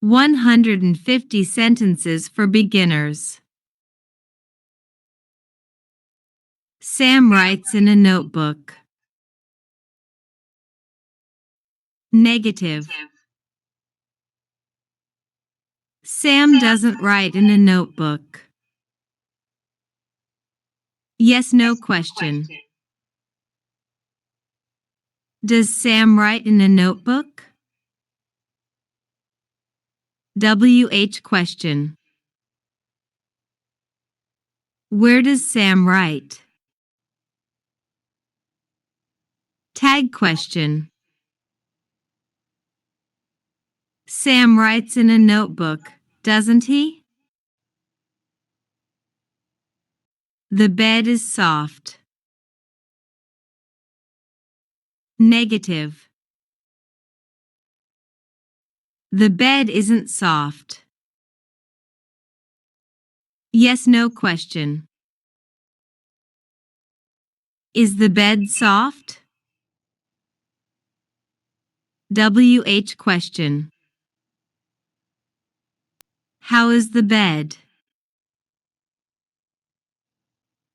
150 sentences for beginners. Sam writes in a notebook. Negative. Sam doesn't write in a notebook. Yes/no question. Does Sam write in a notebook? WH question. Where does Sam write? Tag question. Sam writes in a notebook, doesn't he? The bed is soft. Negative. The bed isn't soft. Yes/no question. Is the bed soft? WH question. How is the bed?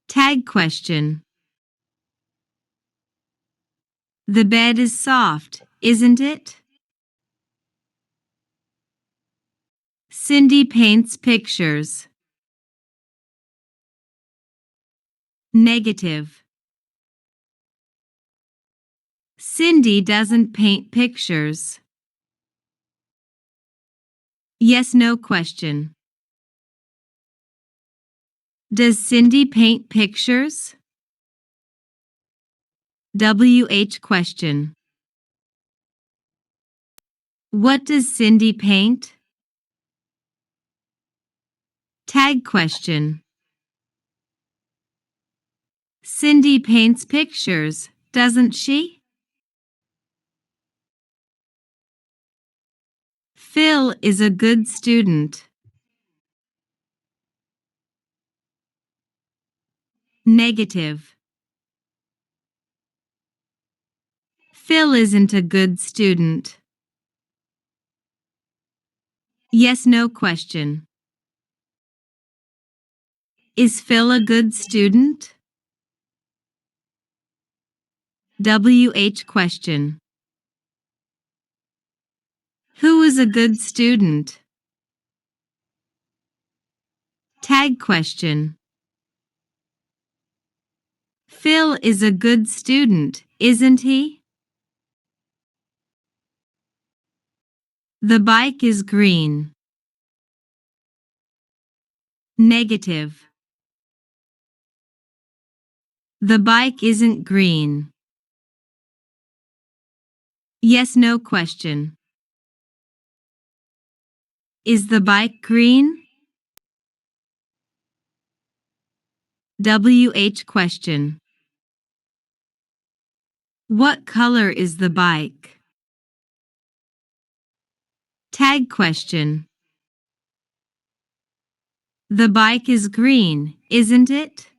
Tag question. The bed is soft, isn't it? Cindy paints pictures. Negative. Cindy doesn't paint pictures. Yes/no question. Does Cindy paint pictures? WH question. What does Cindy paint? Tag question. Cindy paints pictures, doesn't she? Phil is a good student. Negative. Phil isn't a good student. Yes/no question. Is Phil a good student? WH question. Who is a good student? Tag question. Phil is a good student, isn't he? The bike is green. Negative. The bike isn't green. Yes/no question. Is the bike green? WH question. What color is the bike? Tag question. The bike is green, isn't it?